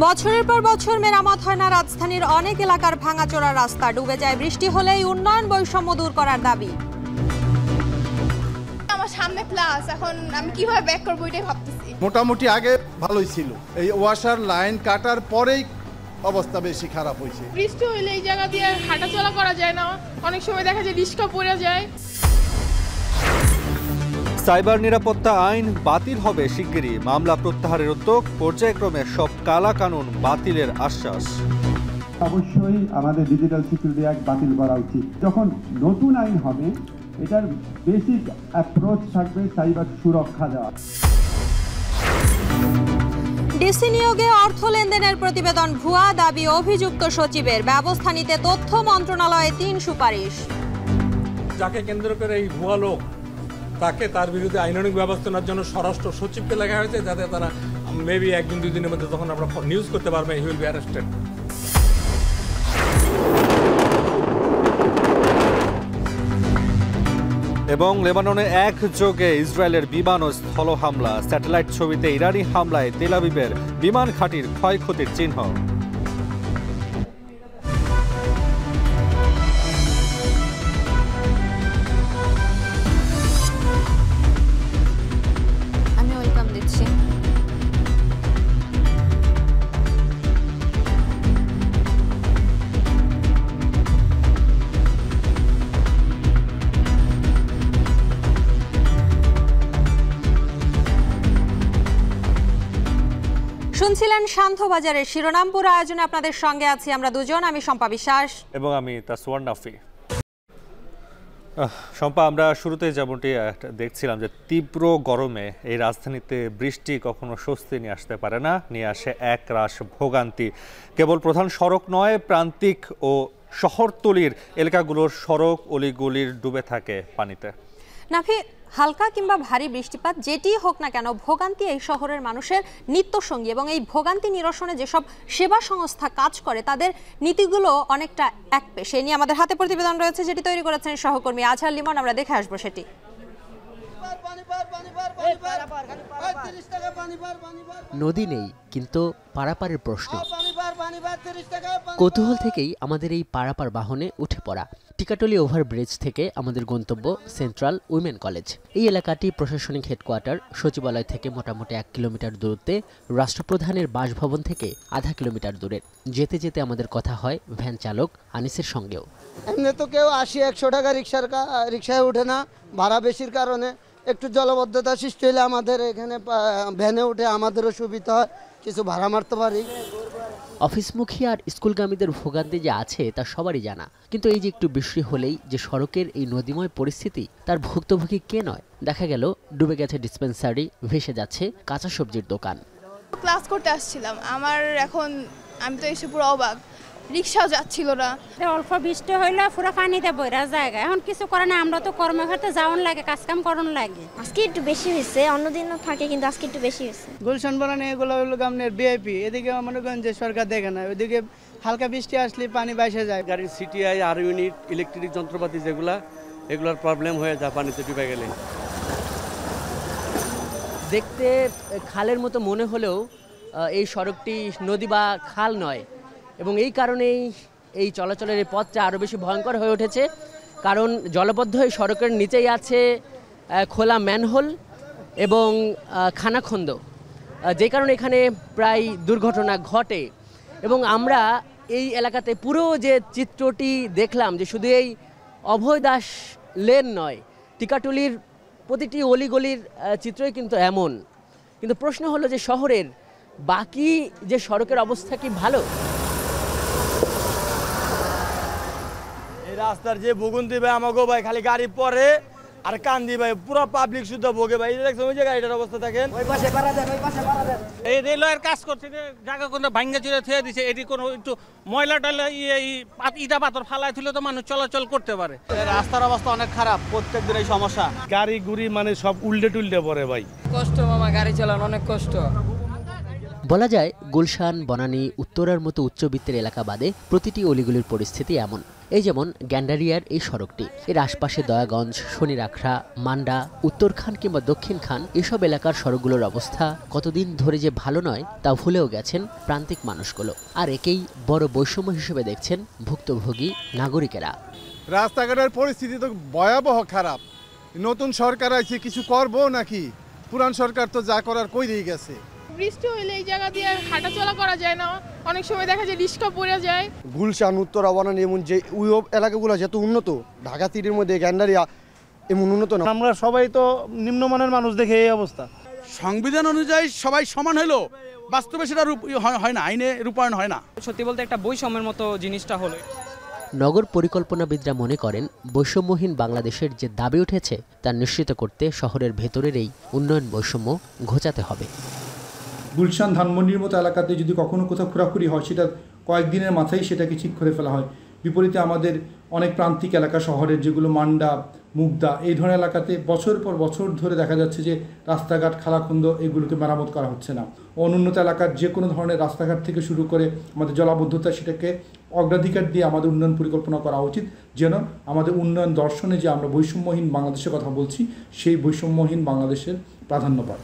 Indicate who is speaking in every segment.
Speaker 1: বছরের পর বছর মেরামত হয় না রাজধানীর অনেক এলাকার ভাঙাচোরা রাস্তা, ডুবে যায় বৃষ্টি হলেই। উন্নয়ন বৈষম্য দূর করার দাবি।
Speaker 2: আমার সামনে ক্লাস, এখন আমি কিভাবে ব্যাক করব এটাই ভাবতেছি।
Speaker 3: মোটামুটি আগে ভালোই ছিল, এই ওয়াশার লাইন কাটার পরেই অবস্থা বেশি খারাপ হয়েছে।
Speaker 2: বৃষ্টি হইলে এই জায়গা দিয়ে হাঁটাচলা করা যায় না, অনেক সময় দেখা যায় রিস্কা পড়ে যায়।
Speaker 4: সাইবার নিরাপত্তা আইন বাতিল হবে শিগগিরই, মামলা প্রত্যাহারের উদ্যোগ, পর্যায়ক্রমে সব কালা কানুন বাতিলের আশ্বাস।
Speaker 5: অবশ্যই আমাদের ডিজিটাল সিকিউরিটি অ্যাক্ট বাতিল করা উচিত। যখন নতুন আইন হবে, এটার বেসিক অ্যাপ্রোচ থাকবে সাইবার সুরক্ষা দেওয়া।
Speaker 1: ডিসি নিয়োগে অর্থ লেনদেনের প্রতিবেদন ভুয়া, দাবি অভিযুক্ত সচিবের। ব্যবস্থা নিতে তথ্য মন্ত্রণালয়ে 3 সুপারিশ।
Speaker 6: যাকে কেন্দ্র করে এই ভুয়া লোক, তাকে তার বিরুদ্ধে আইনানুগ ব্যবস্থা নেওয়ার জন্য স্বরাষ্ট্র সচিবকে লেখা হয়েছে, যাতে তারা মেবি 1-2 দিনের মধ্যে তখন আমরা নিউজ করতে পারবে হি উইল বি অ্যারেস্টেড।
Speaker 4: এবং লেবাননে একযোগে ইসরায়েলের বিমান ও স্থল হামলা, স্যাটেলাইট ছবিতে ইরানি হামলায় তেল আবিবের বিমান ঘাঁটির ক্ষয়ক্ষতির চিহ্ন।
Speaker 1: আমি ওয়েলকাম দিচ্ছি। শুনছিলেন শান্তবাজারের শিরোনামপুর আয়োজনে আপনাদের সঙ্গে আছি আমরা দুজন, আমি শম্পা বিশ্বাস
Speaker 4: এবং আমি তাসওয়ার নাফি। শম্পা, আমরা শুরুতে যেমনটি দেখছিলাম যে তীব্র গরমে এই রাজধানীতে বৃষ্টি কখনো স্বস্তি নিয়ে আসতে পারে না, নিয়ে আসে একরাশ ভোগান্তি। কেবল প্রধান সড়ক নয়, প্রান্তিক ও শহরতলির এলাকাগুলোর সড়ক অলিগলির ডুবে থাকে পানিতে।
Speaker 1: নাফি, হালকা কিংবা ভারী বৃষ্টিপাত যেটি হোক না কেন, ভোগান্তি এই শহরের মানুষের নিত্যসঙ্গী। এবং এই ভোগান্তি নিরসনে যেসব সেবা সংস্থা কাজ করে, তাদের নীতিগুলো অনেকটা একপেশ। এই নিয়ে আমাদের হাতে প্রতিবেদন রয়েছে, যেটি তৈরি করেছেন সহকর্মী আজহার লিমন। আমরা দেখে আসবো সেটি।
Speaker 7: নদী নেই, কিন্তু পারাপারের প্রশ্ন। কৌতূহল থেকেই আমাদের এই পারাপার বাহনে উঠে পড়া। টিকাটলি ওভারব্রিজ থেকে আমাদের গন্তব্য সেন্ট্রাল উইমেন কলেজ। এই এলাকাটি প্রশাসনিক হেডকোয়ার্টার সচিবালয় থেকে মোটামুটি 1 কিলোমিটার দূরত্বে, রাষ্ট্রপ্রধানের বাসভবন থেকে আধা কিলোমিটার দূরে। যেতে যেতে আমাদের কথা হয় ভ্যান চালক আনিসের সঙ্গেও।
Speaker 8: এমনি তো কেউ 80-100 টাকা রিক্সায় ওঠে না, ভাড়া বেশির কারণে একটু জলবদ্ধতা সৃষ্টি হলে আমাদের এখানে ভ্যানে উঠে আমাদেরও সুবিধা হয়, কিছু ভাড়া মারতে পারি।
Speaker 7: অফিসমুখী আর স্কুলগামীদের ভোগান্তি যে আছে তা সবারই জানা, কিন্তু এই যে একটু বৃষ্টি হলেই যে সড়কের এই নদীময় পরিস্থিতি, তার ভুক্তভোগী কে নয়? দেখা গেল ডুবে গেছে ডিসপেন্সারি, ভেসে যাচ্ছে কাঁচা সবজির দোকান।
Speaker 2: ক্লাস করতে আসছিলাম, আমি তো এসে পুরো অবাক, রিক্সাও যাচ্ছিল না।
Speaker 9: অল্প বৃষ্টি হইলে পুরো পানিতে বইরা জায়গা, এখন কিছু করে না, আমরা তো কর্মক্ষেত্রে যাওয়ার লাগে, কাজকাম করুন লাগে।
Speaker 10: আজকে একটু বেশি হয়েছে, অন্যদিনও থাকে কিন্তু আজকে একটু বেশি হয়েছে।
Speaker 11: গুলশান বানানে এগুলো হলো আপনার ভিআইপি, এদিকে মনে করেন যে সরকার দেখে না, ওইদিকে হালকা বৃষ্টি আসলে পানি বাইসে যায়।
Speaker 12: গাড়ির সিটিআই আর ইউনিট ইলেকট্রিক যন্ত্রপাতি এগুলোর প্রবলেম হয়ে যায় পানিতে ডুবে গেলে।
Speaker 7: দেখতে খালের মতো মনে হলেও এই সড়কটি নদী বা খাল নয়, এবং এই কারণেই এই চলাচলের এই পথটা আরও বেশি ভয়ঙ্কর হয়ে উঠেছে। কারণ জলবদ্ধ এই সড়কের নিচেই আছে খোলা ম্যানহোল এবং খানাখন্দ, যে কারণে এখানে প্রায় দুর্ঘটনা ঘটে। এবং আমরা এই এলাকাতে পুরো যে চিত্রটি দেখলাম, যে শুধু এই অভয় দাস লেন নয়, টিকাটুলির প্রতিটি অলিগলির চিত্রই কিন্তু এমন। কিন্তু প্রশ্ন হলো যে শহরের বাকি যে সড়কের অবস্থা কি ভালো?
Speaker 13: রাস্তার যে ভোগান্তি ভাই, আমাকে ভাই খালি গাড়ি পরে আর কান্দি ভাই, পুরো পাবলিক শুদ্ধ ভোগে ভাই। দেখছেন ওই যে গাড়িটার অবস্থা দেখেন, ওই পাশে পারা দেন, ওই পাশে পারা দেন।
Speaker 14: এই রেলওয়ের কাজ করছে, জায়গা কোনো ভাঙ্গা চুরে থুয়ে দিছে, এটি কোনো একটু ময়লা টয়লা ইটা পাথর ফালায় তুলে তো মানুষ চলাচল করতে পারে।
Speaker 13: রাস্তার অবস্থা অনেক খারাপ, প্রত্যেক দিন এই সমস্যা।
Speaker 12: গাড়ি গুড়ি মানে সব উল্টে টুল্টে পড়ে ভাই,
Speaker 15: কষ্ট মামা, গাড়ি চালানো অনেক কষ্ট।
Speaker 7: বলা যায় গুলশান, বনানী, উত্তরার মতো উচ্চবিত্তের এলাকা বাদে প্রতিটি অলিগুলির পরিস্থিতি এমন। এই যেমন গ্যান্ডারিয়ার এই সড়কটি, এর আশপাশে দয়াগঞ্জ, শনিরাখড়া, মান্ডা, উত্তরখান কিংবা দক্ষিণ খান এসব এলাকার সড়কগুলোর অবস্থা কতদিন ধরে যে ভালো নয় তা ভুলেও গেছেন প্রান্তিক মানুষগুলো। আর একেই বড় বৈষম্য হিসেবে দেখছেন ভুক্তভোগী নাগরিকেরা।
Speaker 3: রাস্তাঘাটের পরিস্থিতি তো ভয়াবহ খারাপ। নতুন সরকার আছে, কিছু করবো নাকি? পুরান সরকার তো যা করার কইরেই গেছে।
Speaker 2: বৃষ্টি হইলে এই জায়গা দিয়ে হাঁটা চলা করা যায় না, অনেক সময় দেখা যায় রিস্কা পড়ে যায়।
Speaker 13: গুলশান, উত্তরা, বনানী এমন যে ওই এলাকাগুলো যত উন্নত, ঢাকা সিটির মধ্যে গ্যান্ডারিয়া এমন উন্নত না।
Speaker 16: আমরা সবাই তো নিম্নমানের মানুষ দেখে এই অবস্থা।
Speaker 17: সংবিধান অনুযায়ী সবাই সমান হলো, বাস্তবে সেটা হয় না, আইনে রূপায়ণ হয় না।
Speaker 15: সত্যি বলতে একটা বৈষম্যের মতো জিনিসটা হলো।
Speaker 7: নগর পরিকল্পনাবিদরা মনে করেন বৈষম্যহীন বাংলাদেশের যে দাবি উঠেছে তা নিশ্চিত করতে শহরের ভেতরের এই উন্নয়ন বৈষম্য ঘোচাতে হবে।
Speaker 18: গুলশান, ধানমন্ডির মতো এলাকাতে যদি কখনো কোথাও খোরাখুরি হয়, সেটা কয়েকদিনের মাথায় সেটাকে ঠিক করে ফেলা হয়। বিপরীতে আমাদের অনেক প্রান্তিক এলাকা শহরের, যেগুলো মান্ডা, মুগদা, এই ধরনের এলাকাতে বছর পর বছর ধরে দেখা যাচ্ছে যে রাস্তাঘাট, খালাখন্দ এগুলোকে মেরামত করা হচ্ছে না। অনুন্নত এলাকার যে কোনো ধরনের রাস্তাঘাট থেকে শুরু করে আমাদের জলাবদ্ধতা, সেটাকে অগ্রাধিকার দিয়ে আমাদের উন্নয়ন পরিকল্পনা করা উচিত, যেন আমাদের উন্নয়ন দর্শনে যে আমরা বৈষম্যহীন বাংলাদেশের কথা বলছি, সেই বৈষম্যহীন বাংলাদেশের প্রাধান্য পায়।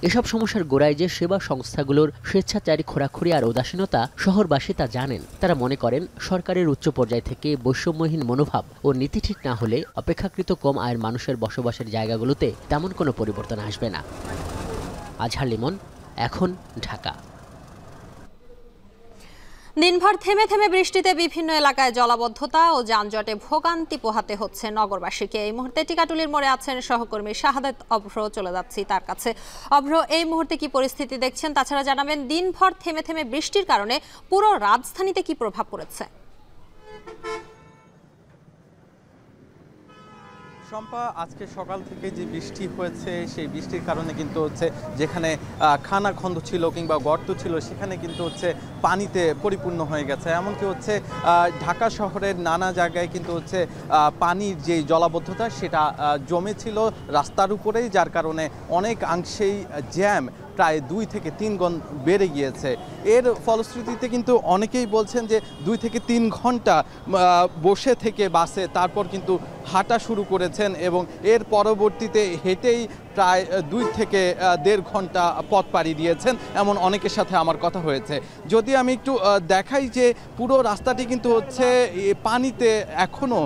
Speaker 7: এসব সমস্যার গোড়ায় যে সেবা সংস্থাগুলোর স্বেচ্ছাচারী খোরাখুরি আর উদাসীনতা, শহরবাসী তা জানেন। তারা মনে করেন সরকারের উচ্চ পর্যায় থেকে বৈষম্যহীন মনোভাব ও নীতি ঠিক না হলে অপেক্ষাকৃত কম আয়ের মানুষের বসবাসের জায়গাগুলোতে তেমন কোনো পরিবর্তন আসবে না। আজহার লিমন, এখন, ঢাকা।
Speaker 1: দিনভর থেমে থেমে বৃষ্টিতে বিভিন্ন এলাকায় জলাবদ্ধতা ও যানজটে ভোগান্তি পোহাতে হচ্ছে নগরবাসীকে। এই মুহূর্তে টিকাটুলির মোড়ে আছেন সহকর্মী শাহাদাত অভ্র, চলে যাচ্ছি তার কাছে। অভ্র, এই মুহূর্তে কি পরিস্থিতি দেখছেন? তাছাড়া জানাবেন দিনভর থেমে থেমে বৃষ্টির কারণে পুরো রাজধানীতে কি প্রভাব পড়েছে?
Speaker 19: শম্পা, আজকে সকাল থেকে যে বৃষ্টি হয়েছে, সেই বৃষ্টির কারণে কিন্তু হচ্ছে যেখানে খানাখন্দ ছিল কিংবা গর্ত ছিল, সেখানে কিন্তু হচ্ছে পানিতে পরিপূর্ণ হয়ে গেছে। এমনকি হচ্ছে ঢাকা শহরের নানা জায়গায় কিন্তু হচ্ছে পানির যে জলাবদ্ধতা, সেটা জমেছিল রাস্তার উপরেই, যার কারণে অনেকাংশেই জ্যাম প্রায় 2 থেকে 3 গুণ বেড়ে গিয়েছে। এর ফলশ্রুতিতে কিন্তু অনেকেই বলছেন যে 2 থেকে 3 ঘন্টা বসে থেকে বাসে তারপর কিন্তু হাঁটা শুরু করেছেন এবং এর পরবর্তীতে হেঁটেই প্রায় 2 থেকে 1.5 ঘন্টা পথ পাড়ি দিয়েছেন, এমন অনেকের সাথে আমার কথা হয়েছে। যদি আমি একটু দেখাই যে পুরো রাস্তাটি কিন্তু হচ্ছে পানিতে এখনও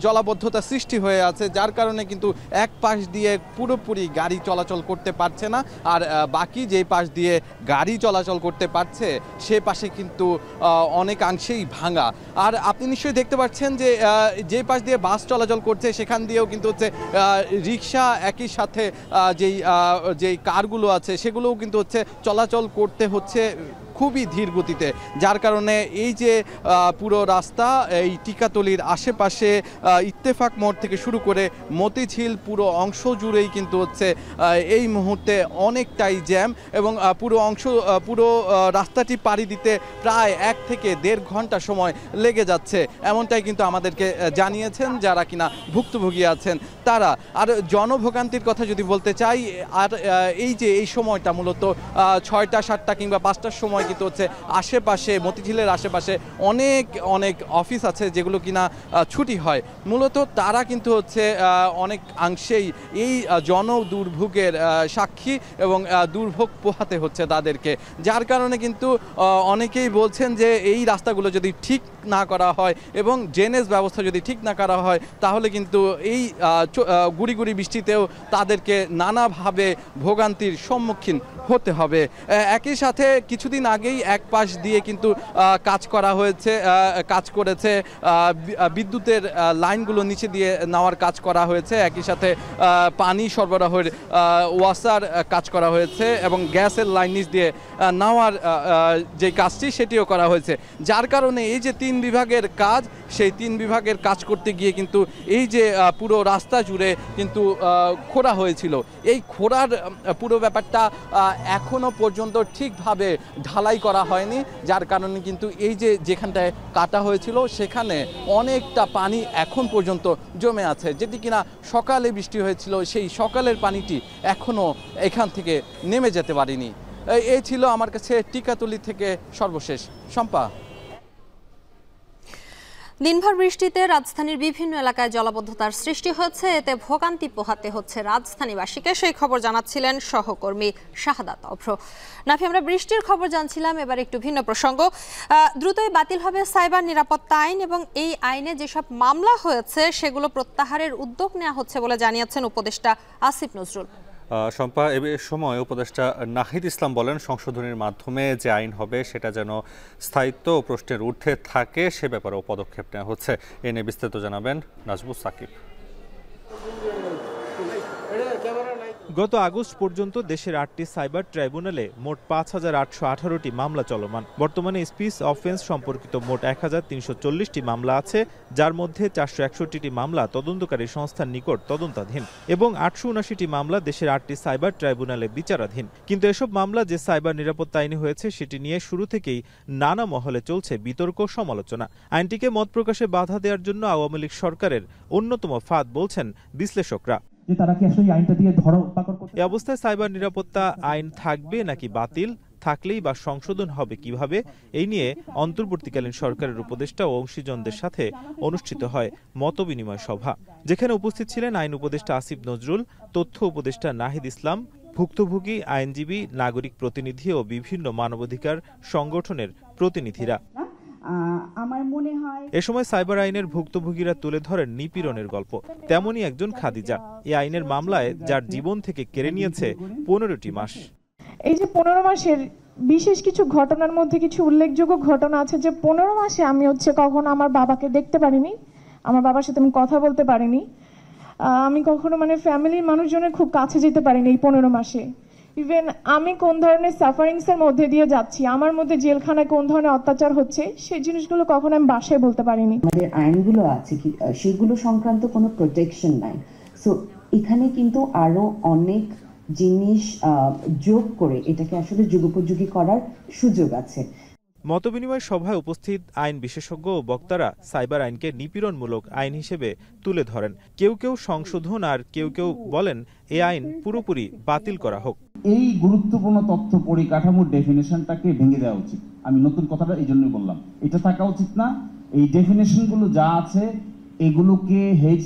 Speaker 19: জলাবদ্ধতা সৃষ্টি হয়ে আছে, যার কারণে কিন্তু এক পাশ দিয়ে পুরোপুরি গাড়ি চলাচল করতে পারছে না, আর বাকি যেই পাশ দিয়ে গাড়ি চলাচল করতে পারছে সে পাশে কিন্তু অনেকাংশেই ভাঙা। আর আপনি নিশ্চয়ই দেখতে পাচ্ছেন যে যে পাশ দিয়ে বাস চলাচল করছে সেখান দিয়েও কিন্তু হচ্ছে রিক্সা, একই সাথে যেই কারগুলো আছে সেগুলোও কিন্তু হচ্ছে চলাচল করতে হচ্ছে খুবই ধীর গতিতে, যার কারণে এই যে পুরো রাস্তা, এই টিকাতলির আশেপাশে ইত্তেফাক মোড় থেকে শুরু করে মতিঝিল পুরো অংশ জুড়েই কিন্তু হচ্ছে এই মুহূর্তে অনেকটাই জ্যাম এবং পুরো রাস্তাটি পাড়ি দিতে প্রায় 1 থেকে 1.5 ঘন্টা সময় লেগে যাচ্ছে, এমনটাই কিন্তু আমাদেরকে জানিয়েছেন যারা কিনা ভুক্তভোগী আছেন তারা। আর জনভোগান্তির কথা যদি বলতে চাই, আর এই সময়টা মূলত 6টা, 7টা কিংবা 5টার সময় কিন্তু হচ্ছে আশেপাশে, মতিঝিলের আশেপাশে অনেক অফিস আছে যেগুলো কিনা ছুটি হয়, মূলত তারা কিন্তু হচ্ছে অনেক অংশেই এই জনদুর্ভোগের সাক্ষী এবং দুর্ভোগ পোহাতে হচ্ছে তাদেরকে, যার কারণে কিন্তু অনেকেই বলছেন যে এই রাস্তাগুলো যদি ঠিক না করা হয় এবং ড্রেনেজ ব্যবস্থা যদি ঠিক না করা হয়, তাহলে কিন্তু এই গুড়ি গুড়ি বৃষ্টিতেও তাদেরকে নানাভাবে ভোগান্তির সম্মুখীন হতে হবে। একই সাথে কিছুদিন আগেই এক পাশ দিয়ে কিন্তু কাজ করেছে বিদ্যুতের লাইনগুলো নিচে দিয়ে নেওয়ার কাজ করা হয়েছে, একই সাথে পানি সরবরাহের ওয়াসার কাজ করা হয়েছে এবং গ্যাসের লাইন নিচ দিয়ে নেওয়ার যে কাজটি সেটিও করা হয়েছে, যার কারণে এই যে 3 বিভাগের কাজ, সেই 3 বিভাগের কাজ করতে গিয়ে কিন্তু এই যে পুরো রাস্তা জুড়ে কিন্তু খোঁড়া হয়েছিল, এই খোঁড়ার পুরো ব্যাপারটা এখনো পর্যন্ত ঠিকভাবে ঢালাই করা হয়নি, যার কারণে কিন্তু এই যে যেখানটায় কাটা হয়েছিল সেখানে অনেকটা পানি এখন পর্যন্ত জমে আছে, যেটি কিনা সকালে বৃষ্টি হয়েছিল, সেই সকালের পানিটি এখনো এখান থেকে নেমে যেতে পারেনি। এই ছিল আমার কাছে টিকাতলি থেকে সর্বশেষ। শম্পা।
Speaker 1: দিনভর বৃষ্টিতে রাজধানীর বিভিন্ন এলাকায় জলাবদ্ধতার সৃষ্টি হয়েছে, এতে ভোগান্তি পোহাতে হচ্ছে রাজধানীবাসীকে। সেই খবর জানাচ্ছিলেন সহকর্মী শাহাদাত অভ্র। নাফি, আমরা বৃষ্টির খবর জানছিলাম, এবার একটু ভিন্ন প্রসঙ্গ। দ্রুতই বাতিল হবে সাইবার নিরাপত্তা আইন এবং এই আইনে যেসব মামলা হয়েছে সেগুলো প্রত্যাহারের উদ্যোগ নেওয়া হচ্ছে বলে জানিয়েছেন উপদেষ্টা আসিফ নজরুল।
Speaker 4: শম্পা, এ সময় উপদেষ্টা নাহিদ ইসলাম বলেন, সংশোধনের মাধ্যমে যে আইন হবে সেটা যেন স্থায়িত্ব ও প্রশ্নের ঊর্ধ্বে থাকে সে ব্যাপারেও পদক্ষেপ নেওয়া হচ্ছে। এ নিয়ে বিস্তারিত জানাবেন নাজমুস সাকিব।
Speaker 20: গত আগস্ট পর্যন্ত দেশের 8টি সাইবার ট্রাইব্যুনালে মোট ৫,৮১৮টি মামলা চলমান। বর্তমানে স্পিচ অফেন্স সম্পর্কিত মোট ১,৩৪০টি মামলা আছে, যার মধ্যে ৪৬১টি মামলা তদন্তকারী সংস্থার নিকট তদন্তাধীন এবং ৮৭৯টি মামলা দেশের 8টি সাইবার ট্রাইব্যুনালে বিচারাধীন। কিন্তু এসব মামলা যে সাইবার নিরাপত্তা আইনে হয়েছে সেটি নিয়ে শুরু থেকেই নানা মহলে চলছে বিতর্ক সমালোচনা। আইনটিকে মত প্রকাশে বাধা দেওয়ার জন্য আওয়ামী লীগ সরকারের অন্যতম ফাঁদ বলছেন বিশ্লেষকরা। এ অবস্থায় সাইবার নিরাপত্তা আইন থাকবে নাকি বাতিল, থাকলেই বা সংশোধন হবে কিভাবে, এই নিয়ে অন্তর্বর্তীকালীন সরকারের উপদেষ্টা ও অংশীজনদের সাথে অনুষ্ঠিত হয় মতবিনিময় সভা, যেখানে উপস্থিত ছিলেন আইন উপদেষ্টা আসিফ নজরুল, তথ্য উপদেষ্টা নাহিদ ইসলাম, ভুক্তভোগী আইনজীবী, নাগরিক প্রতিনিধি ও বিভিন্ন মানবাধিকার সংগঠনের প্রতিনিধিরা। আমার মনে হয় এ সময় সাইবার আইনের ভুক্তভোগীরা তুলে ধরেন নিপীড়নের গল্প। তেমনই একজন খাদিজা, এই আইনের মামলায় যার জীবন থেকে কেড়ে নিয়েছে 15টি মাস।
Speaker 21: এই যে 15 মাসের বিশেষ কিছু ঘটনার মধ্যে কিছু উল্লেখযোগ্য ঘটনা আছে যে 15 মাসে আমি কখনো আমার বাবাকে দেখতে পারিনি, আমার বাবার সাথে আমি কথা বলতে পারিনি, আমি কখনো ফ্যামিলির মানুষজনের খুব কাছে যেতে পারিনি এই 15 মাসে। ইভেন আমি কোন ধরনের সাফারিংস এর মধ্যে দিয়ে যাচ্ছি, আমার মধ্যে জেলখানায় কোন ধরনের অত্যাচার হচ্ছে, সেই জিনিসগুলো কখনো আমি বাসায় বলতে পারিনি।
Speaker 22: আমাদের আইনগুলো আছে কি সেগুলো সংক্রান্ত কোনো প্রোটেকশন নাই। সো এখানে কিন্তু আরো অনেক জিনিস যোগ করে এটাকে আসলে যুগোপযোগী করার সুযোগ আছে।
Speaker 20: মতবিনিময় সভায় উপস্থিত আইন বিশেষজ্ঞ ও বক্তারা সাইবার আইনকে নিপীড়নমূলক আইন হিসেবে তুলে ধরেন। কেউ কেউ সংশোধন আর কেউ কেউ বলেন এই আইন পুরোপুরি বাতিল করা হোক।
Speaker 23: এই গুরুত্বপূর্ণ তথ্য পরিকাঠামোর ডেফিনেশনটাকে ভেঙে দেওয়া উচিত। আমি নতুন কথাটা এই জন্যই বললাম, এটা থাকা উচিত না। এই ডেফিনেশনগুলো যা আছে এগুলোকে হেট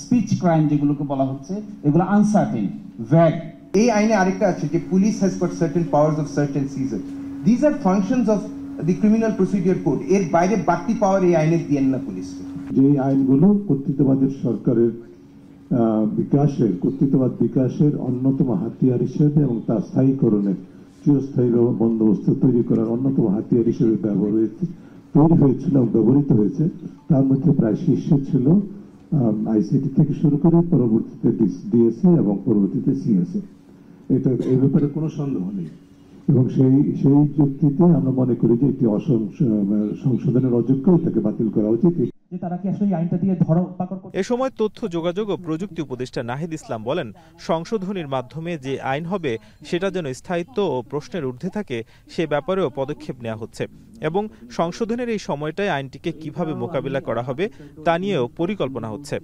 Speaker 23: স্পিচ ক্রাইম যেগুলোকে বলা হচ্ছে, এগুলো আনসার্টেন, ভ্যাগ।
Speaker 24: এই আইনে আরেকটা আছে যে police has got certain powers of certain season. These are functions of the criminal procedure code. এর বাইরে বাড়তি পাওয়ার এই আইনের দেন না পুলিশকে।
Speaker 5: যে আইনগুলো কর্তৃত্ববাদের সরকারের কর্তৃত্ববাদ বিকাশের অন্যতম হাতিয়ার হিসেবে এবং তার স্থায়ীকরণের চিরস্থায়ী বন্দোবস্ত তৈরি করার অন্যতম হাতিয়ার হিসেবে তৈরি হয়েছিল এবং ব্যবহৃত হয়েছে, তার মধ্যে প্রায় শীর্ষে ছিল আইসিটি থেকে শুরু করে পরবর্তীতে ডিএসএ এবং পরবর্তীতে সিএসএ। এটা এই ব্যাপারে কোনো সন্দেহ নেই এবং সেই যুক্তিতে আমরা মনে করি যে এটি সংশোধনের অযোগ্য, এটাকে বাতিল করা উচিত।
Speaker 20: এ সময় তথ্য যোগাযোগ ও প্রযুক্তি উপদেষ্টা নাহিদ ইসলাম বলেন, সংশোধনীর মাধ্যমে যে আইন হবে সেটা যেন স্থায়িত্ব ও প্রশ্নের ঊর্ধ্বে থাকে সে ব্যাপারেও পদক্ষেপ নেওয়া হচ্ছে এবং সংশোধনের এই সময়টায় আইনটিকে কিভাবে মোকাবিলা করা হবে তা নিয়েও পরিকল্পনা হচ্ছে।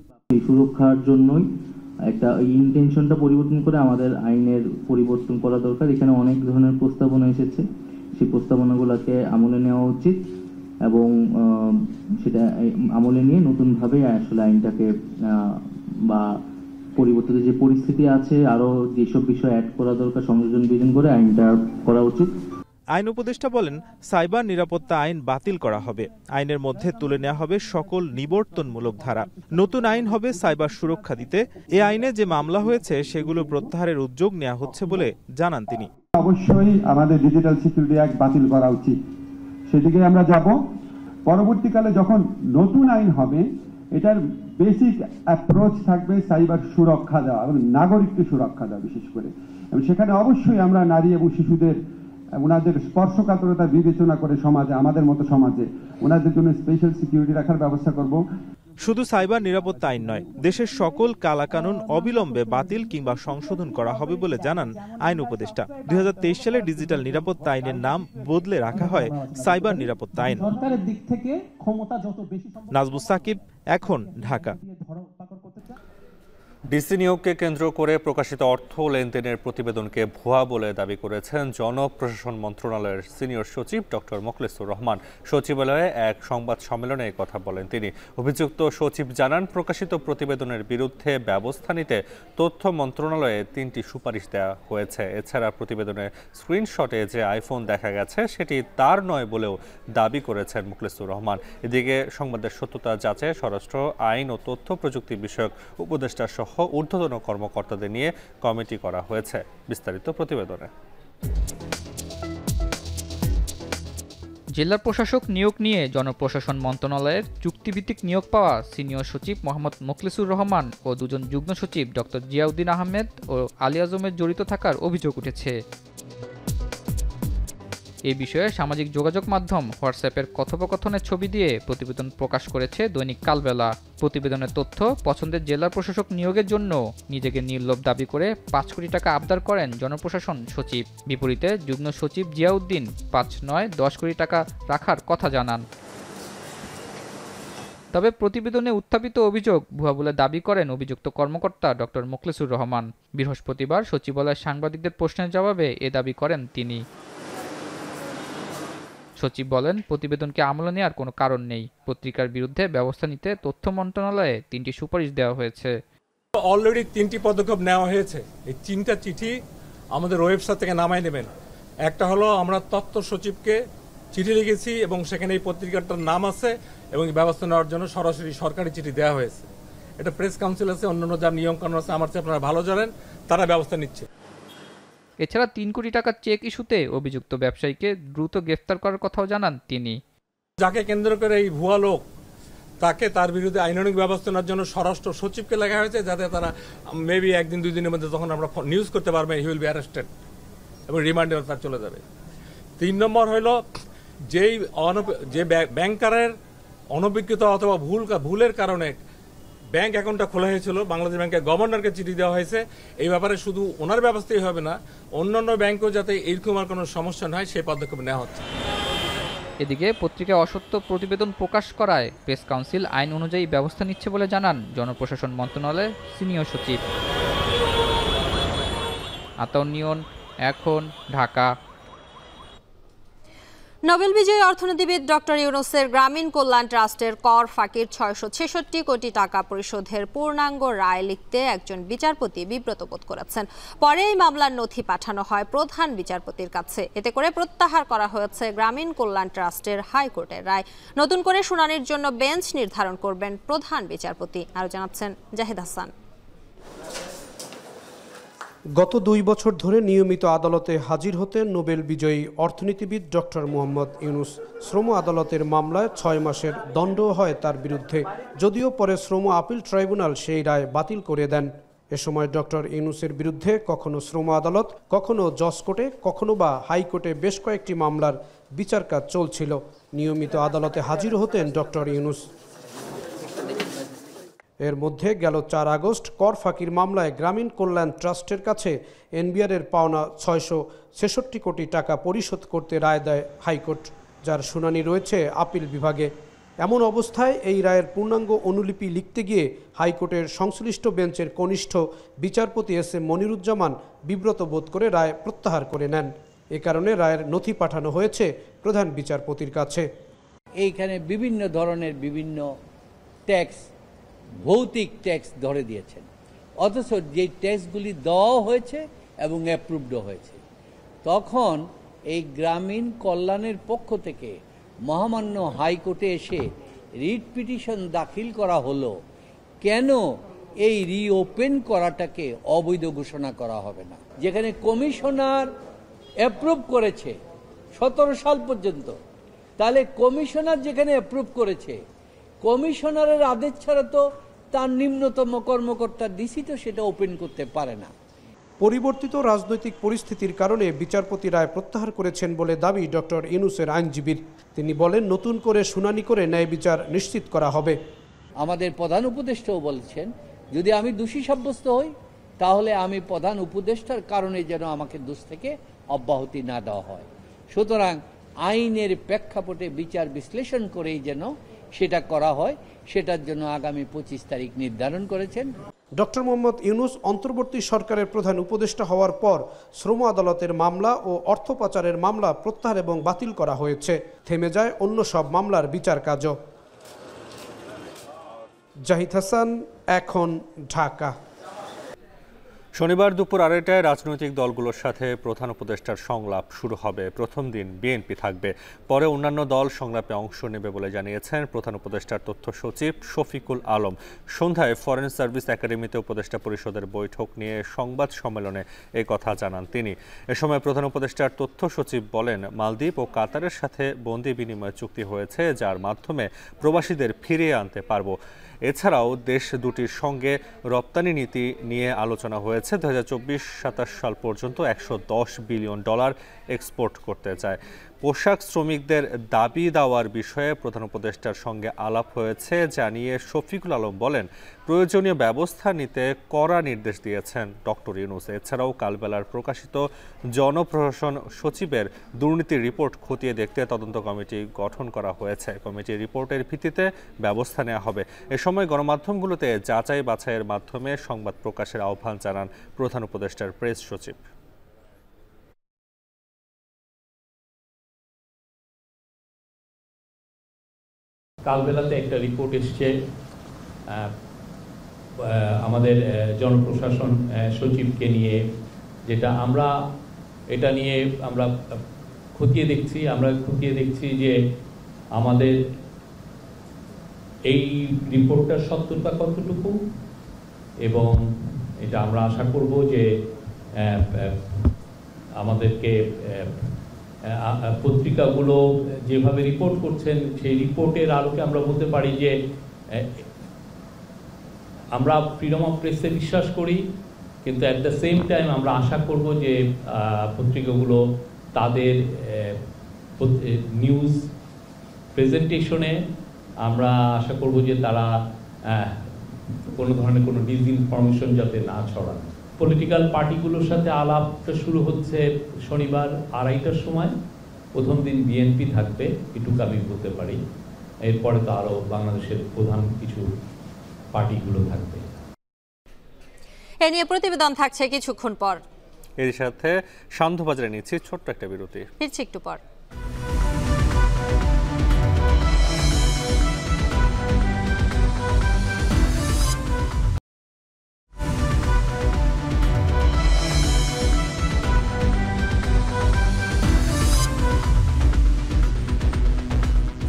Speaker 25: সুরক্ষার জন্যই একটা ইন্টেনশনটা পরিবর্তন করে আমাদের আইনের পরিবর্তন করা দরকার। এখানে অনেক ধরনের প্রস্তাবনা এসেছে, সেই প্রস্তাবনাগুলোকে আমলে নেওয়া উচিত এবং সেটা আমলে নিয়ে নতুনভাবে আসলে আইনটাকে বা পরিবর্তিত যে পরিস্থিতি আছে আরো যেসব বিষয় অ্যাড করা দরকার সংযোজন বিধান করে আইনটা করা উচিত।
Speaker 20: আইন উপদেষ্টা বলেন, সাইবার নিরাপত্তা আইন বাতিল করা হবে, আইনের মধ্যে তুলে নেওয়া হবে সকল নিবর্তনমূলক ধারা, নতুন আইন হবে সাইবার সুরক্ষা দিতে। এ আইনে যে মামলা হয়েছে সেগুলো প্রত্যাহারের উদ্যোগ নেওয়া হচ্ছে বলে জানান তিনি।
Speaker 5: অবশ্যই আমাদের ডিজিটাল সিকিউরিটি অ্যাক্ট বাতিল করা উচিত, সেদিকে আমরা যাব। পরবর্তীকালে যখন নতুন আইন হবে এটার বেসিক অ্যাপ্রোচ থাকবে সাইবার সুরক্ষা দেওয়া এবং নাগরিককে সুরক্ষা দেওয়া বিশেষ করে, এবং সেখানে অবশ্যই আমরা নারী এবং শিশুদের ওনাদের স্পর্শকাতরতা বিবেচনা করে সমাজে, আমাদের মতো সমাজে ওনাদের জন্য স্পেশাল সিকিউরিটি রাখার ব্যবস্থা করব।
Speaker 20: শুধু সাইবার নিরাপত্তা আইন নয়, দেশের সকল কালাকানুন অবিলম্বে বাতিল কিংবা সংশোধন করা হবে বলে জানান আইন উপদেষ্টা। 2023 সালে ডিজিটাল নিরাপত্তা আইনের নাম বদলে রাখা হয় সাইবার নিরাপত্তা আইন।
Speaker 23: সরকারের দিক থেকে ক্ষমতা যত বেশি।
Speaker 20: নাজমুস সাকিব, এখন, ঢাকা।
Speaker 4: ডিসি নিয়োগকে কেন্দ্র করে প্রকাশিত অর্থ লেনদেনের প্রতিবেদনকে ভুয়া বলে দাবি করেছেন জনপ্রশাসন মন্ত্রণালয়ের সিনিয়র সচিব ডক্টর মোখলেসুর রহমান। সচিবালয়ে এক সংবাদ সম্মেলনে এই কথা বলেন তিনি। অভিযুক্ত সচিব জানান, প্রকাশিত প্রতিবেদনের বিরুদ্ধে ব্যবস্থা নিতে তথ্য মন্ত্রণালয়ে 3টি সুপারিশ দেওয়া হয়েছে। এছাড়া প্রতিবেদনের স্ক্রিনশটে যে আইফোন দেখা গেছে সেটি তার নয় বলেও দাবি করেছেন মোখলেসুর রহমান। এদিকে সংবাদের সত্যতা যাচাই স্বরাষ্ট্র, আইন ও তথ্য প্রযুক্তি বিষয়ক উপদেষ্টা সহ ঊর্ধ্বতন কর্মকর্তাদের নিয়ে কমিটি করা হয়েছে। বিস্তারিত প্রতিবেদনে।
Speaker 6: জেলা প্রশাসক নিয়োগ নিয়ে জনপ্রশাসন মন্ত্রণালয়ের চুক্তিভিত্তিক নিয়োগ পাওয়া সিনিয়র সচিব মোহাম্মদ মোখলেসুর রহমান ও 2 জন যুগ্ম সচিব ডক্টর জিয়াউদ্দিন আহমেদ ও আলী আজমের জড়িত থাকার অভিযোগ উঠেছে। এই বিষয়ে সামাজিক যোগাযোগ মাধ্যম হোয়াটসঅ্যাপের কথোপকথনের ছবি দিয়ে প্রতিবেদন প্রকাশ করেছে দৈনিক কালবেলা। প্রতিবেদনের তথ্য, পছন্দের জেলা প্রশাসক নিয়োগের জন্য নিজেকে নির্লোভ দাবি করে 5 কোটি টাকা আবদার করেন জনপ্রশাসন সচিব। বিপরীতে যুগ্ম সচিব জিয়াউদ্দিন 5 নয় 10 কোটি টাকা রাখার কথা জানান। তবে প্রতিবেদনে উত্থাপিত অভিযোগ ভুয়া বলে দাবি করেন অভিযুক্ত কর্মকর্তা ডক্টর মোখলেসুর রহমান। বৃহস্পতিবার সচিবালয়ের সাংবাদিকদের প্রশ্নের জবাবে এ দাবি করেন তিনি। সচিব বলেন, প্রতিবেদনকে আমলে নেওয়ার কোনো কারণ নেই। পত্রিকার বিরুদ্ধে ব্যবস্থা নিতে তথ্য মন্ত্রণালয়ে 3টি সুপারিশ দেওয়া হয়েছে।
Speaker 8: অলরেডি 3টি পদক্ষেপ নেওয়া হয়েছে। এই 3টা চিঠি আমাদের ওয়েবসাইট থেকে নামাই নেবেন। একটা হলো, আমরা তথ্য সচিবকে চিঠি লিখেছি এবং সেখানে এই পত্রিকাটার নাম আছে এবং ব্যবস্থা নেওয়ার জন্য সরাসরি সরকারি চিঠি দেওয়া হয়েছে। এটা প্রেস কাউন্সিল আছে, অন্যান্য যা নিয়ম কানুন আছে আমার চেয়ে আপনারা ভালো জানেন, তারা ব্যবস্থা নিচ্ছে।
Speaker 6: এছাড়া 3 কোটি টাকার চেক ইস্যুতে অভিযুক্ত ব্যবসায়ীকে দ্রুত গ্রেফতার করার কথাও জানান তিনি।
Speaker 8: যাকে কেন্দ্র করে এই ভুয়া লোক, তাকে তার বিরুদ্ধে আইনানুগ ব্যবস্থা নেওয়ার জন্য স্বরাষ্ট্র সচিবকে লেখা হয়েছে, যাতে তারা মেবি 1-2 দিনের মধ্যে তখন আমরা নিউজ করতে পারবেন হি উইল বি অ্যারেস্টেড এবং রিমান্ডে তার চলে যাবে। 3 নম্বর হইল, যে ব্যাংকারের অনভিজ্ঞতা অথবা ভুলের কারণে ব্যাংক অ্যাকাউন্টটা খোলা হয়েছিল, বাংলাদেশ ব্যাংকের গভর্নরকে চিঠি দেওয়া হয়েছে। এই ব্যাপারে শুধু ওনার ব্যবস্থাই হবে না, অন্যান্য ব্যাংকও যাতে এরকম আর কোনো সমস্যা না হয় সেই পদক্ষেপ নেওয়া হচ্ছে।
Speaker 6: এদিকে পত্রিকায় অসত্য প্রতিবেদন প্রকাশ করায় প্রেস কাউন্সিল আইন অনুযায়ী ব্যবস্থা নিচ্ছে বলে জানান জনপ্রশাসন মন্ত্রণালয়ের সিনিয়র সচিব। আতাউর নিয়ন, এখন, ঢাকা।
Speaker 1: নোবেল বিজয়ী অর্থনীতিবিদ ডক্টর ইউনূসের গ্রামীণ কল্যাণ ট্রাস্টের কর ফাঁকির 666 কোটি টাকা পরিশোধের পূর্ণাঙ্গ রায় লিখতে একজন বিচারপতি বিব্রত বোধ করেছেন। পরে এই মামলার নথি পাঠানো হয় প্রধান বিচারপতির কাছে। এতে করে প্রত্যাহার করা হয়েছে গ্রামীণ কল্যাণ ট্রাস্টের হাইকোর্টের রায়। নতুন করে শুনানির জন্য বেঞ্চ নির্ধারণ করবেন প্রধান বিচারপতি। আরও জানাচ্ছেন জাহিদ হাসান।
Speaker 9: গত 2 বছর ধরে নিয়মিত আদালতে হাজির হতেন নোবেল বিজয়ী অর্থনীতিবিদ ডক্টর মোহাম্মদ ইউনূস। শ্রম আদালতের মামলায় 6 মাসের দণ্ড হয় তার বিরুদ্ধে, যদিও পরে শ্রম আপিল ট্রাইব্যুনাল সেই রায় বাতিল করে দেন। এ সময় ডক্টর ইউনূসের বিরুদ্ধে কখনো শ্রম আদালত, কখনো জজ কোর্টে, কখনো বা হাইকোর্টে বেশ কয়েকটি মামলার বিচার কাজ চলছিল। নিয়মিত আদালতে হাজির হতেন ডক্টর ইউনূস। এর মধ্যে গেল 4 আগস্ট কর ফাঁকির মামলায় গ্রামীণ কল্যাণ ট্রাস্টের কাছে এনবিআরের পাওনা 666 কোটি টাকা পরিশোধ করতে রায় দেয় হাইকোর্ট, যার শুনানি রয়েছে আপিল বিভাগে। এমন অবস্থায় এই রায়ের পূর্ণাঙ্গ অনুলিপি লিখতে গিয়ে হাইকোর্টের সংশ্লিষ্ট বেঞ্চের কনিষ্ঠ বিচারপতি এস এম মনিরুজ্জামান বিব্রত বোধ করে রায় প্রত্যাহার করে নেন। এ কারণে রায়ের নথি পাঠানো হয়েছে প্রধান বিচারপতির কাছে।
Speaker 10: এইখানে বিভিন্ন ধরনের বিভিন্ন ট্যাক্স, ভৌতিক ট্যাক্স ধরে দিয়েছেন, অথচ যে ট্যাক্সগুলি দেওয়া হয়েছে এবং অ্যাপ্রুভড হয়েছে, তখন এই গ্রামীণ কল্যাণের পক্ষ থেকে মহামান্য হাইকোর্টে এসে রিট পিটিশন দাখিল করা হলো, কেন এই রিওপেন করাটাকে অবৈধ ঘোষণা করা হবে না? যেখানে কমিশনার অ্যাপ্রুভ করেছে 17 সাল পর্যন্ত, তাহলে কমিশনার যেখানে অ্যাপ্রুভ করেছে, কমিশনারের আদেশ ছাড়া তো তার নিম্নতম কর্মকর্তা ডিসি তো সেটা ওপেন করতে পারে না।
Speaker 9: পরিবর্তিত রাজনৈতিক পরিস্থিতির কারণে বিচারপতি রায় প্রত্যাহার করেছেন বলে দাবি ডক্টর ইউনূসের আইনজীবীর। তিনি বলেন, নতুন করে শুনানি করে ন্যায় বিচার নিশ্চিত করা হবে।
Speaker 10: আমাদের প্রধান উপদেষ্টাও বলছেন, যদি আমি দোষী সাব্যস্ত হই তাহলে আমি প্রধান উপদেষ্টার কারণে যেন আমাকে দোষ থেকে অব্যাহতি না দেওয়া হয়। সুতরাং আইনের প্রেক্ষাপটে বিচার বিশ্লেষণ করেই যেন সেটা করা হয়, সেটার জন্য আগামী 25 তারিখ নির্ধারণ করেছেন।
Speaker 9: ডক্টর মোহাম্মদ ইউনূস অন্তর্বর্তী সরকারের প্রধান উপদেষ্টা হওয়ার পর শ্রম আদালতের মামলা ও অর্থ পাচারের মামলা প্রত্যাহার এবং বাতিল করা হয়েছে। থেমে যায় অন্য সব মামলার বিচার কাজও। জাহিদ হাসান, এখন, ঢাকা।
Speaker 4: শনিবার দুপুর 2:30টায় রাজনৈতিক দলগুলোর সাথে প্রধান উপদেষ্টার সংলাপ শুরু হবে। প্রথম দিন বিএনপি থাকবে, পরে অন্যান্য দল সংলাপে অংশ নেবে বলে জানিয়েছেন প্রধান উপদেষ্টার তথ্য সচিব শফিকুল আলম। সন্ধ্যায় ফরেন সার্ভিস একাডেমিতে উপদেষ্টা পরিষদের বৈঠক নিয়ে সংবাদ সম্মেলনে এই কথা জানান তিনি। এ সময় প্রধান উপদেষ্টার তথ্য সচিব বলেন, মালদ্বীপ ও কাতারের সাথে বন্দি বিনিময় চুক্তি হয়েছে, যার মাধ্যমে প্রবাসীদের ফিরিয়ে আনতে পারব। এছাড়াও দেশ দুটির সঙ্গে রপ্তানি নীতি নিয়ে আলোচনা হয়েছে। 2024-27 সাল পর্যন্ত $110 বিলিয়ন এক্সপোর্ট করতে চায়। পোশাক শ্রমিকদের দাবি দেওয়ার বিষয়ে প্রধান উপদেষ্টার সঙ্গে আলাপ হয়েছে জানিয়ে শফিকুল আলম বলেন, প্রয়োজনীয় ব্যবস্থা নিতে কড়া নির্দেশ দিয়েছেন ডক্টর ইউনূস। এছাড়াও কালবেলার প্রকাশিত জনপ্রশাসন সচিবের দুর্নীতির রিপোর্ট খতিয়ে দেখতে তদন্ত কমিটি গঠন করা হয়েছে। কমিটির রিপোর্টের ভিত্তিতে ব্যবস্থা নেওয়া হবে। এ সময় গণমাধ্যমগুলোতে যাচাই বাছাইয়ের মাধ্যমে সংবাদ প্রকাশের আহ্বান জানান প্রধান উপদেষ্টার প্রেস সচিব।
Speaker 2: কালবেলাতে একটা রিপোর্ট এসছে আমাদের জনপ্রশাসন সচিবকে নিয়ে, যেটা এটা নিয়ে আমরা খতিয়ে দেখছি যে আমাদের এই রিপোর্টটার সত্যতা কতটুকু, এবং এটা আমরা আশা করব যে আমাদেরকে পত্রিকাগুলো যেভাবে রিপোর্ট করছেন সেই রিপোর্টের আলোকে আমরা বলতে পারি যে আমরা ফ্রিডম অফ প্রেসে বিশ্বাস করি, কিন্তু অ্যাট দ্য সেম টাইম আমরা আশা করব যে পত্রিকাগুলো তাদের নিউজ প্রেজেন্টেশনে আমরা আশা করব যে তারা কোনো ধরনের কোনো ডিসইনফরমেশন যাতে না ছড়ায়। পলিটিক্যাল পার্টিগুলোর সাথে আলাপটা শুরু হচ্ছে শনিবার 2:30টার সময়। প্রথম দিন বিএনপি থাকবে, এটুকু আমি বলতে পারি। এরপরে তো আরও বাংলাদেশের প্রধান কিছু পার্টিগুলো থাকবে।
Speaker 1: এ নিয়ে প্রতিবেদন থাকছে কিছুক্ষণ পর।
Speaker 4: এর সাথে সান্ধ্যবাজারে নিচ্ছি ছোট্ট একটা বিরতি,
Speaker 1: ফিরছি একটু পর।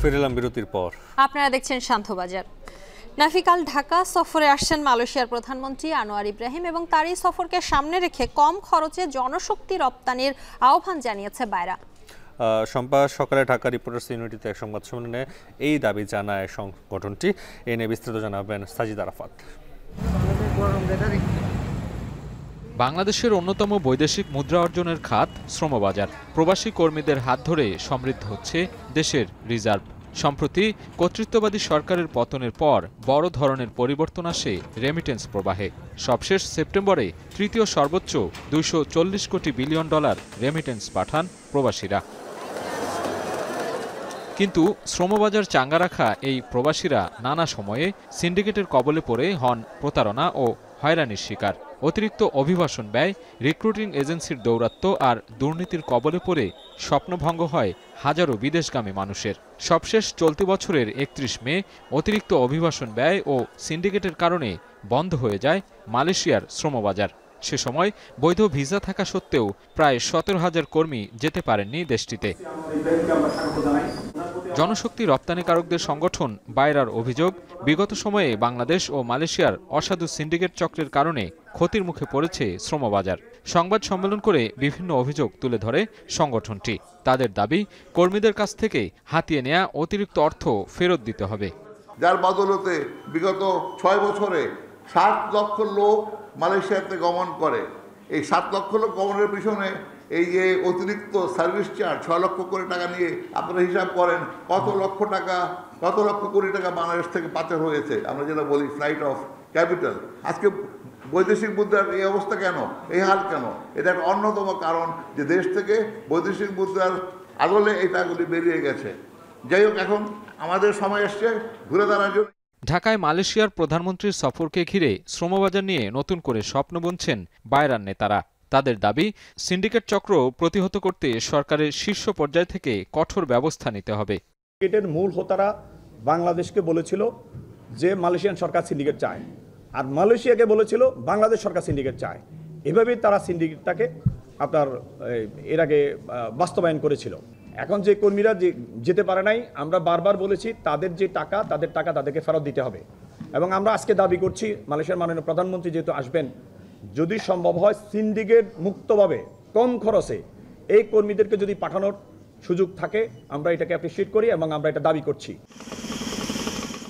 Speaker 4: ফিরলাম বিরতির পর।
Speaker 1: আপনারা দেখছেন শান্তবাজার। নাফিকাল ঢাকা সফরে আসছেন মালয়েশিয়ার প্রধানমন্ত্রী আনোয়ার ইব্রাহিম এবং তার এই সফরকে সামনে রেখে কম খরচে জনশক্তি রপ্তানির আহ্বান জানিয়েছে বায়রা।
Speaker 4: সোমবার সকালে ঢাকা রিপোর্টার্স ইউনিটিতে এক সংবাদ সম্মেলনে এই দাবি জানায় সংগঠনটি। এ নিয়ে বিস্তারিত জানাবেন সাজিদ আরাফাত।
Speaker 6: বাংলাদেশের অন্যতম বৈদেশিক মুদ্রা অর্জনের খাত শ্রমবাজার। প্রবাসী কর্মীদের হাত ধরে সমৃদ্ধ হচ্ছে দেশের রিজার্ভ। সম্প্রতি কর্তৃত্ববাদী সরকারের পতনের পর বড় ধরনের পরিবর্তন আসে রেমিটেন্স প্রবাহে। সবশেষ সেপ্টেম্বরে তৃতীয় সর্বোচ্চ $240 কোটি বিলিয়ন রেমিটেন্স পাঠান প্রবাসীরা। কিন্তু শ্রমবাজার চাঙ্গা রাখা এই প্রবাসীরা নানা সময়ে সিন্ডিকেটের কবলে পড়ে হন প্রতারণা ও হয়রানির শিকার। অতিরিক্ত অভিবাসন ব্যয়, রিক্রুটিং এজেন্সির দৌরাত্ম্য আর দুর্নীতির কবলে পড়ে স্বপ্নভঙ্গ হয় হাজারো বিদেশগামী মানুষের। সবশেষ চলতি বছরের 31 মে অতিরিক্ত অভিবাসন ব্যয় ও সিন্ডিকেটের কারণে বন্ধ হয়ে যায় মালয়েশিয়ার শ্রমবাজার। সে সময় বৈধ ভিসা থাকা সত্ত্বেও প্রায় 17,000 কর্মী যেতে পারেননি দেশটিতে। জনশক্তি রপ্তানিকারকদের সংগঠন বায়রার অভিযোগ, বিগত সময়ে বাংলাদেশ ও মালয়েশিয়ার অসাধু সিন্ডিকেট চক্রের কারণে ক্ষতির মুখে পড়েছে শ্রমবাজার। সংবাদ সম্মেলন করে বিভিন্ন অভিযোগ তুলে ধরে সংগঠনটি। তাদের দাবি, কর্মীদের কাছ থেকে হাতিয়ে নেওয়া অতিরিক্ত অর্থ ফেরত দিতে হবে।
Speaker 3: যার বদলতে বিগত 6 বছরে 7 লক্ষ লোক মালয়েশিয়াতে গমন করে। এই 7 লক্ষ লোক গমনের পিছনে এই যে অতিরিক্ত সার্ভিস চার্জ 6 লক্ষ কোটি টাকা নিয়ে আপনারা হিসাব করেন কত লক্ষ কোটি টাকা বাংলাদেশ থেকে পাচার হয়েছে। আমরা যেটা বলি ফ্লাইট অফ ক্যাপিটাল। আজকে বৈদেশিক মুদ্রার এই অবস্থা কেন, এই হাল কেন? এটা একটা অন্যতম কারণ যে দেশ থেকে বৈদেশিক মুদ্রার আদলে এই টাকাগুলি বেরিয়ে গেছে। যাই হোক, এখন আমাদের সময় এসছে ঘুরে দাঁড়ানোর জন্য।
Speaker 11: ঢাকায় মালয়েশিয়ার প্রধানমন্ত্রীর সফরকে ঘিরে শ্রমবাজার নিয়ে নতুন করে স্বপ্ন বুনছেন বায়রার নেতারা। তাদের দাবি, সিন্ডিকেট চক্র প্রতিহত করতে সরকারের শীর্ষ পর্যায় থেকে কঠোর ব্যবস্থা নিতে হবে।
Speaker 12: সিন্ডিকেটের মূল হোতারা বাংলাদেশকে বলেছিল যে মালয়েশিয়ান সরকার সিন্ডিকেট চায়, আর মালয়েশিয়াকে বলেছিল বাংলাদেশ সরকার সিন্ডিকেট চায়। এভাবেই তারা সিন্ডিকেটটাকে আপনার এর আগে বাস্তবায়ন করেছিল। এখন যে কর্মীরা যেতে পারে নাই, আমরা বারবার বলেছি তাদের যে টাকা তাদেরকে ফেরত দিতে হবে। এবং আমরা আজকে দাবি করছি মালয়েশিয়ার মাননীয় প্রধানমন্ত্রী যেহেতু আসবেন, যদি সম্ভব হয় সিন্ডিকেট মুক্তভাবে কম খরচে এই কর্মীদেরকে যদি পাঠানোর সুযোগ থাকে, আমরা এটাকে অ্যাপ্রিশিয়েট করি এবং আমরা এটা দাবি করছি।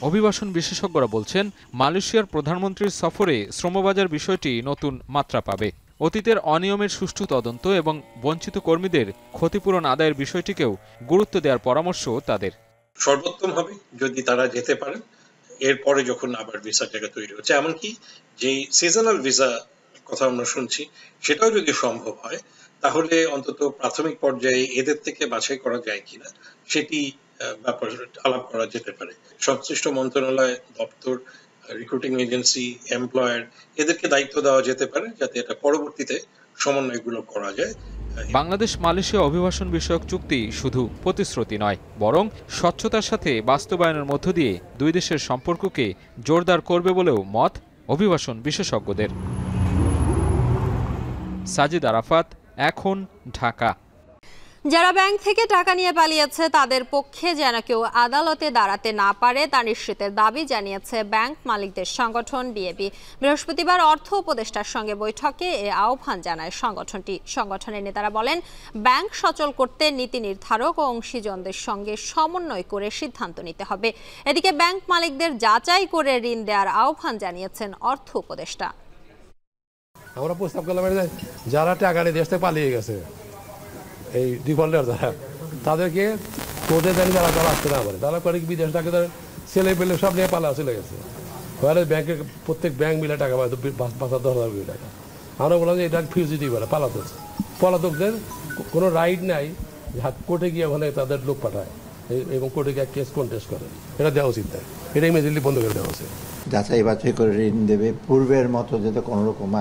Speaker 11: অভিবাসন বিশেষজ্ঞরা বলছেন, মালয়েশিয়ার প্রধানমন্ত্রীর সফরে শ্রমবাজার বিষয়টি নতুন মাত্রা পাবে। অতীতের অনিয়মের সুষ্ঠু তদন্ত এবং বঞ্চিত কর্মীদের ক্ষতিপূরণ আদায়ের বিষয়টিকেও গুরুত্ব দেওয়ার পরামর্শ তাদের।
Speaker 13: সর্বোত্তমভাবে যদি তারা যেতে পারেন, এরপরে যখন আবার ভিসার জায়গা তৈরি হচ্ছে, এমনকি যেই সিজনাল ভিসা কথা আমরা শুনছি সেটাও যদি সম্ভব হয়, তাহলে অন্তত প্রাথমিক পর্যায়ে এদের থেকে বাছাই করা যায় কিনা সেটি ব্যাপার আলাপ করা যেতে পারে। সংশ্লিষ্ট মন্ত্রণালয়, দপ্তর, রিক্রুটিং এজেন্সি, এমপ্লয়ার, এদেরকে দায়িত্ব দেওয়া যেতে পারে যাতে এটা পরবর্তীতে সমন্বয়গুলো করা যায়।
Speaker 11: বাংলাদেশ মালয়েশিয়া অভিবাসন বিষয়ক চুক্তি শুধু প্রতিশ্রুতি নয়, বরং স্বচ্ছতার সাথে বাস্তবায়নের মধ্য দিয়ে দুই দেশের সম্পর্ককে জোরদার করবে বলেও মত অভিবাসন বিশেষজ্ঞদের। সাজিদ আরাফাত, এখন, ঢাকা।
Speaker 1: যারা ব্যাংক থেকে টাকা নিয়ে পালিয়েছে তাদের পক্ষে যেন কেউ আদালতে দাঁড়াতে না পারে তা নিশ্চিতের দাবি জানিয়েছে ব্যাংক মালিকদের সংগঠন বিএবি। বৃহস্পতিবার অর্থ উপদেষ্টার সঙ্গে বৈঠকে এ আহ্বান জানায় সংগঠনটি। সংগঠনের নেতারা বলেন, ব্যাংক সচল করতে নীতি নির্ধারক ও অংশীজনদের সঙ্গে সমন্বয় করে সিদ্ধান্ত নিতে হবে। এদিকে ব্যাংক মালিকদের যাচাই করে ঋণ দেওয়ার আহ্বান জানিয়েছেন অর্থ উপদেষ্টা।
Speaker 14: আমরা প্রস্তাব করলাম যারা টাকা নিয়ে দেশ থেকে পালিয়ে গেছে, এই ডিফল্টার যারা, তাদেরকে কোর্টে দেন, যারা তারা আসতে না পারে, তারা করে বিদেশ টাকা ছেলে পেলে সব নিয়ে পালা চলে গেছে। ওখানে ব্যাংকে প্রত্যেক ব্যাংক মিলে টাকা পায় ৫,০০০ কোটি টাকা। আমরা বললাম যে এটা ফিউজিটিভ বলে, পালাতক। পলাতকদের কোনো রাইট নাই যে কোর্টে গিয়ে ওখানে তাদের লোক পাঠায় এবং কোর্টে গিয়ে কেস কন্টেস্ট করে। এটা দেওয়া উচিত নয়, এটা ইমিডিয়েটলি বন্ধ করে দেওয়া উচিত।
Speaker 16: যাচাই বাছাই করে ঋণ দেবে, পূর্বের মতো যাতে কোনো রকম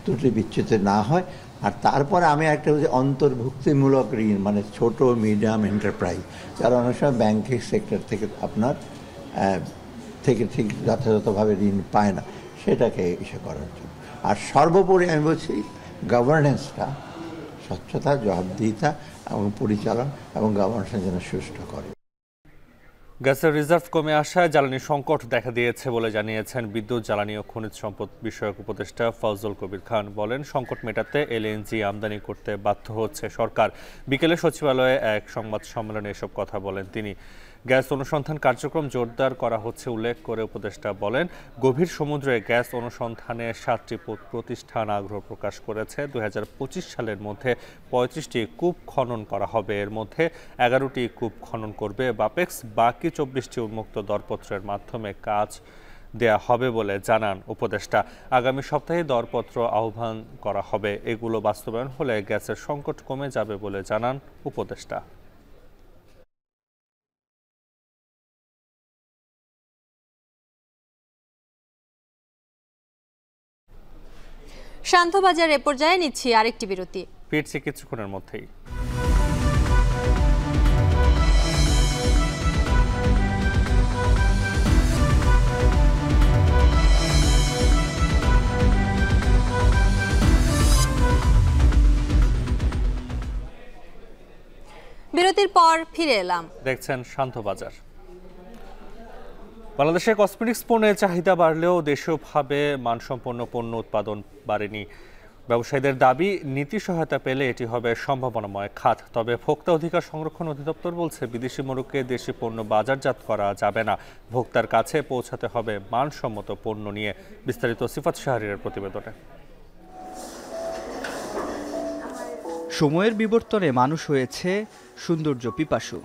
Speaker 16: ত্রুটি বিচ্যুতি না হয়। আর তারপরে আমি একটা বলছি অন্তর্ভুক্তিমূলক ঋণ, মানে ছোট মিডিয়াম এন্টারপ্রাইজ, যারা অনেক সময় ব্যাংকিং সেক্টর থেকে আপনার থেকে ঠিক যথাযথভাবে ঋণ পায় না, সেটাকে ইসে করার জন্য। আর সর্বোপরি আমি বলছি গভর্নেন্সটা, স্বচ্ছতা, জবাবদিহিতা এবং পরিচালন এবং গভর্নেন্সের জন্য সুষ্ঠু করে।
Speaker 4: গ্যাসের রিজার্ভ কমে আসায় জ্বালানি সংকট দেখা দিয়েছে বলে জানিয়েছেন বিদ্যুৎ, জ্বালানি ও খনিজ সম্পদ বিষয়ক উপদেষ্টা ফজল কবির খান। বলেন, সংকট মেটাতে এলএনজি আমদানি করতে বাধ্য হচ্ছে সরকার। বিকেলে সচিবালয়ে এক সংবাদ সম্মেলনে এসব কথা বলেন তিনি। গ্যাস অনুসন্ধান কার্যক্রম জোরদার করা হচ্ছে উল্লেখ করে উপদেষ্টা বলেন, গভীর সমুদ্রে গ্যাস অনুসন্ধানে 7টি প্রতিষ্ঠান আগ্রহ প্রকাশ করেছে। 2025 সালের মধ্যে 35টি কূপ খনন করা হবে। এর মধ্যে 11টি কূপ খনন করবে বাপেক্স, বাকি 24টি উন্মুক্ত দরপত্রের মাধ্যমে কাজ দেয়া হবে বলে জানান উপদেষ্টা। আগামী সপ্তাহে দরপত্র আহ্বান করা হবে। এগুলো বাস্তবায়ন হলে গ্যাসের সংকট কমে যাবে বলে জানান উপদেষ্টা।
Speaker 1: শান্তবাজার এ পর্যায়ে নিচ্ছি আরেকটি বিরতি,
Speaker 4: ফিরছি কিছুক্ষণের মধ্যেই।
Speaker 1: বিরতির পর ফিরে এলাম,
Speaker 4: দেখছেন শান্তবাজার। বাংলাদেশে কসমেটিক্স পণ্যের চাহিদা বাড়লেও দেশীয়ভাবে মানসম্পন্ন পণ্য উৎপাদন বাড়েনি। ব্যবসায়ীদের দাবি, নীতি সহায়তা পেলে এটি হবে সম্ভাবনাময় খাত। তবে ভোক্তা অধিকার সংরক্ষণ অধিদপ্তর বলছে, বিদেশি মোড়কে দেশি পণ্য বাজারজাত করা যাবে না, ভোক্তার কাছে পৌঁছাতে হবে মানসম্মত পণ্য নিয়ে। বিস্তারিত সিফাত শাহরিয়ার প্রতিবেদনে।
Speaker 26: সময়ের বিবর্তনে মানুষ হয়েছে সৌন্দর্য পিপাসু,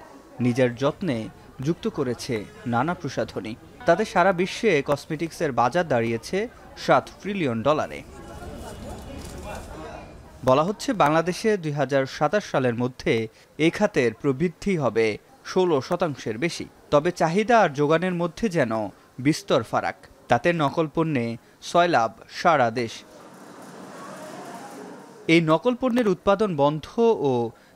Speaker 26: নিজের যত্নে যুক্ত করেছে নানা প্রসাধনী। তাতে সারা বিশ্বে কসমেটিক্সের বাজার দাঁড়িয়েছে $7 ট্রিলিয়ন। বলা হচ্ছে, বাংলাদেশে 2027 সালের মধ্যে এই খাতের প্রবৃদ্ধি হবে 16% বেশি। তবে চাহিদা আর যোগানের মধ্যে যেন বিস্তর ফারাক। তাতে নকল পণ্যে সয়লাভ সারা দেশ। এই নকল পণ্যের উৎপাদন বন্ধ ও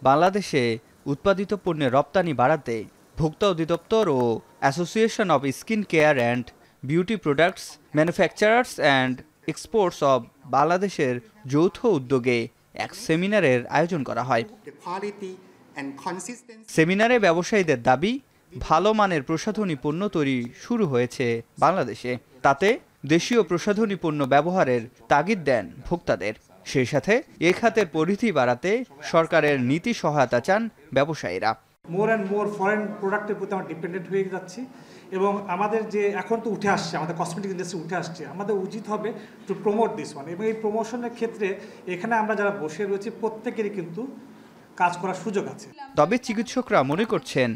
Speaker 26: বাংলাদেশে উৎপাদিত পণ্যের রপ্তানি বাড়াতে ভোক্তা অধিদপ্তর ও association of skin care and beauty products manufacturers and exports of বাংলাদেশের যৌথ উদ্যোগে এক সেমিনারের আয়োজন করা হয়। সেমিনারে ব্যবসায়ীদের দাবি, ভালো মানের প্রসাধনী পণ্য তৈরি শুরু হয়েছে বাংলাদেশে। তাতে দেশীয় প্রসাধনী পণ্য ব্যবহারের তাগিদ দেন ভোক্তাদের। সেই সাথে এ খাতের পরিধি বাড়াতে সরকারের নীতি সহায়তা চান ব্যবসায়ীরা।
Speaker 7: মোর অ্যান্ড মোর ফরেন প্রোডাক্টের প্রতি আমরা ডিপেন্ডেন্ট হয়ে যাচ্ছি এবং আমাদের যে এখন তো উঠে আসছে, আমাদের কসমেটিক ইন্ডাস্ট্রি উঠে আসছে, আমাদের উচিত হবে টু প্রমোট দিস ওয়ান। এবং এই প্রমোশনের ক্ষেত্রে এখানে আমরা যারা বসে রয়েছি প্রত্যেকেরই কিন্তু কাজ করার সুযোগ আছে।
Speaker 26: তবে চিকিৎসকরা মনে করছেন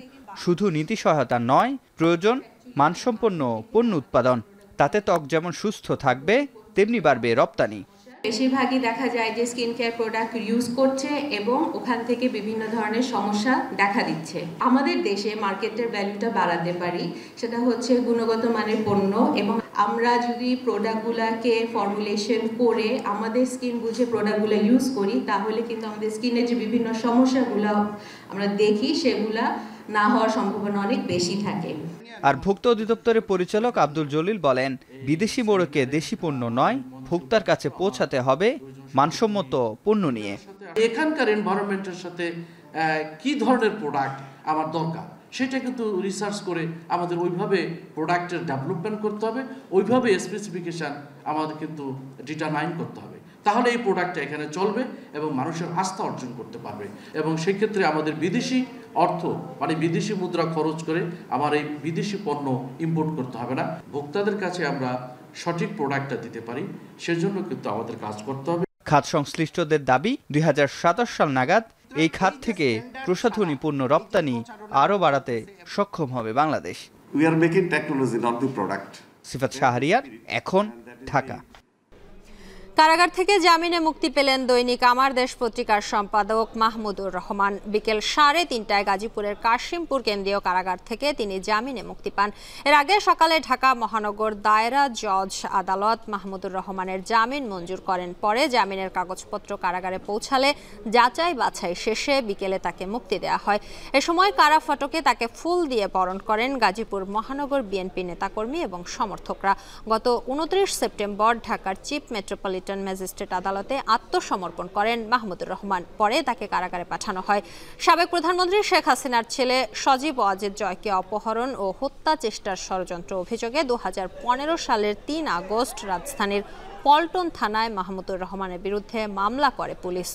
Speaker 26: শুধু নীতি সহায়তা নয়, প্রয়োজন মানসম্পন্ন পণ্য উৎপাদন। তাতে ত্বক যেমন সুস্থ থাকবে তেমনি বাড়বে রপ্তানি।
Speaker 15: বেশিরভাগই দেখা যায় যে স্কিন কেয়ার প্রোডাক্ট ইউজ করছে এবং ওখান থেকে বিভিন্ন ধরনের সমস্যা দেখা দিচ্ছে। আমাদের দেশে মার্কেটের ভ্যালুটা বাড়াতে পারি, সেটা হচ্ছে গুণগত মানের পণ্য, এবং আমরা যদি প্রোডাক্টগুলোকে ফর্মুলেশন করে আমাদের স্কিন বুঝে প্রোডাক্টগুলো ইউজ করি, তাহলে কিন্তু আমাদের স্কিনের যে বিভিন্ন সমস্যাগুলো আমরা দেখি সেগুলা না হওয়ার সম্ভাবনা অনেক বেশি থাকে।
Speaker 26: আর ভোক্তা অধিদপ্তরের পরিচালক আব্দুল জলিল বলেন, বিদেশি মোড়কে দেশি পণ্য নয়, ভোক্তার কাছে পৌঁছাতে হবে মানসম্মত পণ্য নিয়ে।
Speaker 17: এখানকার এনভায়রনমেন্টের সাথে কি ধরনের প্রোডাক্ট আমার দরকার সেটা কিন্তু রিসার্চ করে আমাদের ওইভাবে প্রোডাক্টের ডেভেলপমেন্ট করতে হবে, ওইভাবে স্পেসিফিকেশান আমাদের কিন্তু ডিটারমাইন করতে হবে। তাহলে এই প্রোডাক্টটা এখানে চলবে এবং মানুষের আস্থা অর্জন করতে পারবে। এবং সেক্ষেত্রে আমাদের বিদেশি অর্থ মানে বিদেশি মুদ্রা খরচ করে আমার এই বিদেশি পণ্য ইম্পোর্ট করতে হবে না। ভোক্তাদের কাছে আমরা সঠিক প্রোডাক্টটা দিতে পারি, সেজন্য কিন্তু আমাদের কাজ করতে হবে।
Speaker 26: খাত সংশ্লিষ্টদের দাবি, 2027 সাল নাগাদ এই খাত থেকে প্রসাধনী পণ্য রপ্তানি আরও বাড়াতে সক্ষম হবে Bangladesh.
Speaker 18: We are making technology, not the product.
Speaker 26: সিফাত শাহরিয়ার, এখন, ঢাকা।
Speaker 1: কারাগার থেকে জামিনে মুক্তি পেলেন দৈনিক আমার দেশ পত্রিকার সম্পাদক মাহমুদুর রহমান। বিকেল 3:30টায় গাজীপুরের কাশিমপুর কেন্দ্রীয় কারাগার থেকে তিনি জামিনে মুক্তি পান। এর আগে সকালে ঢাকা মহানগর দায়রা জজ আদালত মাহমুদুর রহমানের জামিন মঞ্জুর করেন। পরে জামিনের কাগজপত্র কারাগারে পৌঁছালে যাচাই বাছাই শেষে বিকেলে তাকে মুক্তি দেওয়া হয়। এ সময় কারা ফটকে তাকে ফুল দিয়ে বরণ করেন গাজীপুর মহানগর বিএনপি নেতাকর্মী এবং সমর্থকরা। গত 29 সেপ্টেম্বর ঢাকার চিফ মেট্রোপলিটন ম্যাজিস্ট্রেট আদালতে আত্মসমর্পণ করেন মাহমুদুর রহমান। পরে তাকে কারাগারে পাঠানো হয়। সাবেক প্রধানমন্ত্রী শেখ হাসিনার ছেলে সজীব ওয়াজেদ জয়কে অপহরণ ও হত্যা চেষ্টার ষড়যন্ত্র অভিযোগে 2015 সালের 3 আগস্ট রাজধানীর পল্টন থানায় মাহমুদুর রহমানের বিরুদ্ধে মামলা করে পুলিশ।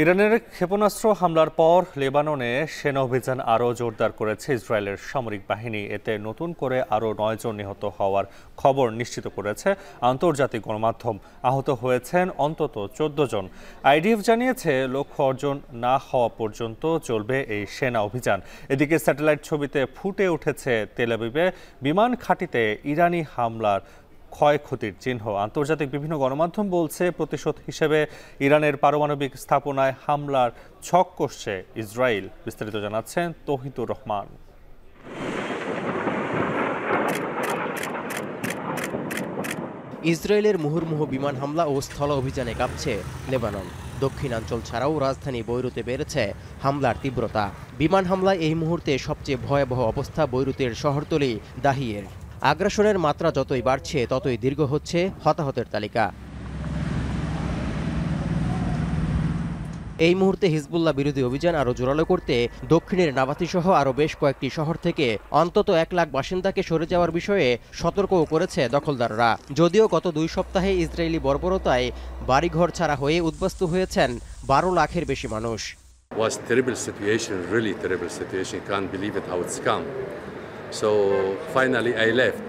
Speaker 4: ইরানের ক্ষেপণাস্ত্র হামলার পর লেবাননে সেনা অভিযান আরও জোরদার করেছে ইসরায়েলের সামরিক বাহিনী। এতে নতুন করে আরও 9 জন নিহত হওয়ার খবর নিশ্চিত করেছে আন্তর্জাতিক গণমাধ্যম। আহত হয়েছেন অন্তত 14 জন। আইডিএফ জানিয়েছে লক্ষ্য অর্জন না হওয়া পর্যন্ত চলবে এই সেনা অভিযান। এদিকে স্যাটেলাইট ছবিতে ফুটে উঠেছে তেল আবিবে বিমান ঘাঁটিতে ইরানি হামলার ক্ষয়ক্ষতির চিহ্ন। আন্তর্জাতিক বিভিন্ন গণমাধ্যম বলছে প্রতিশোধ হিসেবে ইরানের পারমাণবিক স্থাপনায় হামলার ছক কষছে ইসরায়েল। বিস্তারিত জানাচ্ছেন তৌহিদুর রহমান।
Speaker 19: ইসরায়েলের মুহুর্মুহু বিমান হামলা ও স্থল অভিযানে কাঁপছে লেবানন। দক্ষিণাঞ্চল ছাড়াও রাজধানী বৈরুতে বেড়েছে হামলার তীব্রতা। বিমান হামলায় এই মুহূর্তে সবচেয়ে ভয়াবহ অবস্থা বৈরুতের শহরতলি দাহিয়ের। আগ্রাসনের মাত্রা যতই বাড়ছে ততই দীর্ঘ হচ্ছে হতাহতের তালিকা। এই মুহূর্তে হিজবুল্লাহ বিরোধী অভিযান আরও জোরালো করতে দক্ষিণের নাবাতি সহ আরও বেশ কয়েকটি শহর থেকে অন্তত 1 লাখ বাসিন্দাকে সরে যাওয়ার বিষয়ে সতর্কও করেছে দখলদাররা। যদিও গত 2 সপ্তাহে ইসরায়েলি বর্বরতায় বাড়িঘর ছাড়া হয়ে উদ্বাস্তু হয়েছেন 12 লাখের বেশি মানুষ।
Speaker 21: Was terrible situation, really terrible situation. Can't believe it how it's come. So finally I left.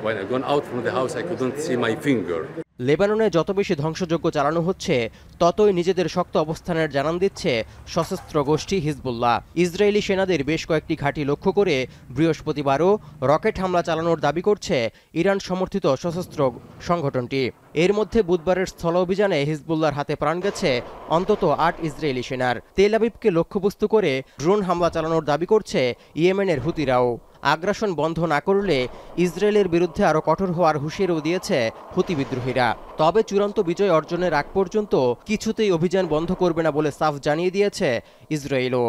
Speaker 21: When I gone out from the house, I couldn't see my finger.
Speaker 19: লেবাননে যত বেশি ধ্বংসযজ্ঞ চালানো হচ্ছে ততই নিজেদের শক্ত অবস্থানের জানান দিচ্ছে সশস্ত্র গোষ্ঠী হিজবুল্লাহ। ইসরায়েলি সেনাদের বেশ কয়েকটি ঘাঁটি লক্ষ্য করে বৃহস্পতিবারও রকেট হামলা চালানোর দাবি করছে ইরান সমর্থিত সশস্ত্র সংগঠনটি। এর মধ্যে বুধবারের স্থল অভিযানে হিজবুল্লাহর হাতে প্রাণ গেছে অন্তত ৮ ইসরায়েলি সেনার। তেল আবিবকে লক্ষ্যবস্তু করে ড্রোন হামলা চালানোর দাবি করছে ইয়েমেনের হুতিরাও। আগ্রাসন বন্ধ না করলে ইসরায়েলের বিরুদ্ধে আরও কঠোর হওয়ার হুঁশিয়ারিও দিয়েছে হুতি বিদ্রোহীরা। তবে চূড়ান্ত বিজয় অর্জনের আগ পর্যন্ত কিছুতেই অভিযান বন্ধ করবে না বলে সাফ জানিয়ে দিয়েছে ইসরায়েলও।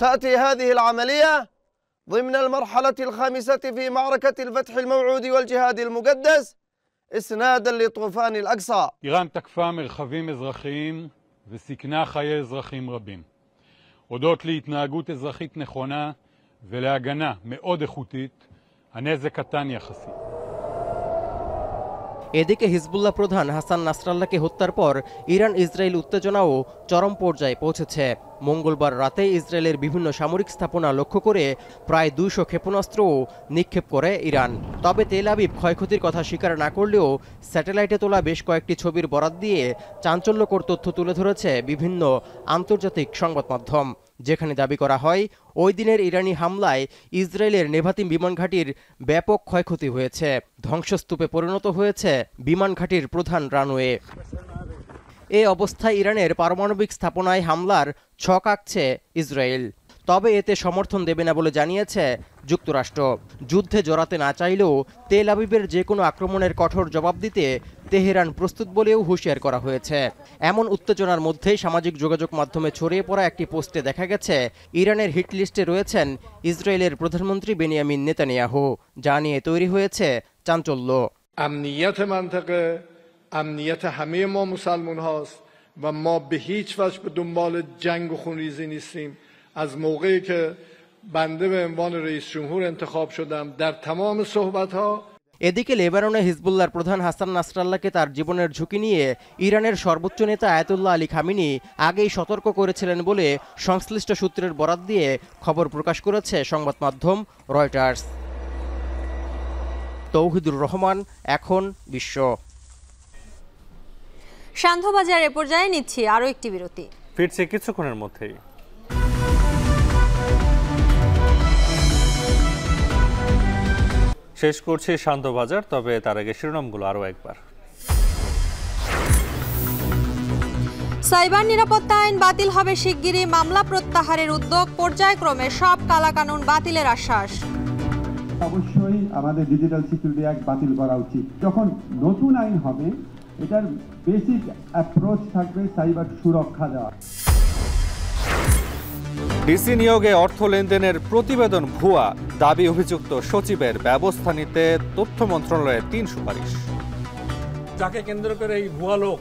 Speaker 5: تأتي هذه العملية ضمن المرحلة الخامسة في معركة الفتح الموعود والجهاد المقدس إسنادا لطوفان الأقصى.
Speaker 20: איראן תקפה מרחבים אזרחיים וסיכנה חיי אזרחים רבים. הודות להתנהגות אזרחית נכונה ולהגנה מאוד איכותית, הנזק קטן יחסית.
Speaker 19: এদিকে হিজবুল্লাহ প্রধান হাসান নাসরাল্লাহকে হত্যার পর ইরান ইসরায়েল উত্তেজনাও চরম পর্যায়ে পৌঁছেছে। মঙ্গলবার রাতে ইসরায়েলের বিভিন্ন সামরিক স্থাপনা লক্ষ্য করে প্রায় ২০০ ক্ষেপণাস্ত্রও নিক্ষেপ করে ইরান। তবে তেল আবিব ক্ষয়ক্ষতির কথা স্বীকার না করলেও স্যাটেলাইটে তোলা বেশ কয়েকটি ছবির বরাত দিয়ে চাঞ্চল্যকর তথ্য তুলে ধরেছে বিভিন্ন আন্তর্জাতিক সংবাদ মাধ্যম, যেখানে দাবি করা হয় ওই দিনের ইরানি হামলায় ইসরায়েলের নেভাতিম বিমান ঘাঁটির ব্যাপক ক্ষয়ক্ষতি হয়েছে। ধ্বংসস্তূপে পরিণত হয়েছে বিমান ঘাঁটির প্রধান রানওয়ে। এ অবস্থায় ইরানের পারমাণবিক স্থাপনায় হামলার ছক আঁকছে ইসরায়েল। তবে এতে সমর্থন দেবে না বলে জানিয়েছে যুক্তরাষ্ট্র। যুদ্ধে জড়াতে না চাইলেও তেল আবিবের যে কোনো আক্রমণের কঠোর জবাব দিতে তেহরান প্রস্তুত বলেও হুঁশিয়ার করা হয়েছে। এমন উত্তেজনার মধ্যেই সামাজিক যোগাযোগ মাধ্যমে ছড়িয়ে পড়া একটি পোস্টে দেখা গেছে ইরানের হিট লিস্টে রয়েছেন ইসরায়েলের প্রধানমন্ত্রী বেনিয়ামিন নেতানিয়াহু, যা নিয়ে তৈরি হয়েছে চাঞ্চল্য।
Speaker 5: امنیت منطقه امنیت همه ما مسلمان هاست و ما به هیچ وجه به دنبال جنگ و خونریزی نیستیم. از موقعی که بنده به عنوان رئیس جمهور انتخاب شدم در تمام صحبت ها
Speaker 19: এদিকে লেবাননে হিজবুল্লাহর প্রধান হাসান নাসরাল্লাহকে তার জীবনের ঝুঁকি নিয়ে ইরানের সর্বোচ্চ নেতা আয়াতুল্লাহ আলী খামিনি আগেই সতর্ক করেছিলেন বলে সংশ্লিষ্ট সূত্রের বরাত দিয়ে খবর প্রকাশ করেছে সংবাদ মাধ্যম রয়টার্স। তৌহিদুর রহমান, এখন বিশ্ব।
Speaker 1: সান্ধ্যবাজার এ পর্যায়ে নিচ্ছি আরও একটি বিরতি,
Speaker 4: ফিরছে কিছুক্ষণের মধ্যেই। শেষ করছি সান্ধ্যবাজার, তবে তার আগে শিরোনামগুলো আরও একবার।
Speaker 1: সাইবার নিরাপত্তা আইন বাতিল হবে শিগগিরই, মামলা প্রত্যাহারের উদ্যোগ, পর্যায়ক্রমে সব কালাকানুন বাতিলের আশ্বাস।
Speaker 22: অবশ্যই আমাদের ডিজিটাল সিকিউরিটি অ্যাক্ট বাতিল করা উচিত। যখন নতুন আইন হবে এটার বেসিক অ্যাপ্রোচ থাকবে সাইবার সুরক্ষা দেওয়া।
Speaker 4: ডিসি নিয়োগে অর্থ লেনদেনের প্রতিবেদন ভুয়া, দাবি অভিযুক্ত সচিবের, ব্যবস্থা নিতে তথ্য মন্ত্রণালয়ের ৩ সুপারিশ।
Speaker 8: যাকে কেন্দ্র করে এই ভুয়া লোক,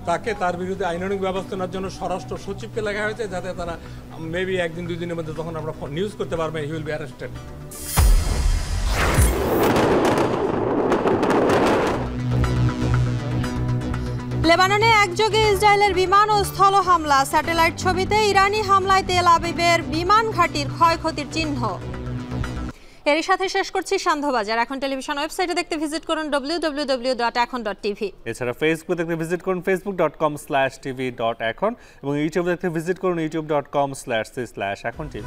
Speaker 8: তাকে তার বিরুদ্ধে আইনানুগ ব্যবস্থা নেওয়ার জন্য স্বরাষ্ট্র সচিবকে লেখা হয়েছে, যাতে তারা মেবি একদিন ২ দিনের মধ্যে তখন আমরা নিউজ করতে পারবেন হি উইল বি অ্যারেস্টেড।
Speaker 1: লেবাননে একযোগে ইসরায়েলের বিমান ও স্থল হামলা, স্যাটেলাইট ছবিতে ইরানি হামলায় তেল আবিবের বিমান ঘাঁটির ক্ষয়ক্ষতির চিহ্ন। এর সাথে শেষ করছি সান্ধ্যবাজার। এখন টেলিভিশন ওয়েবসাইটে দেখতে ভিজিট করুন www.ekhon.tv।
Speaker 4: এছাড়া ফেসবুক দেখতে ভিজিট করুন facebook.com/tv.ekhon এবং ইউটিউব দেখতে ভিজিট করুন youtube.com/ekhon TV।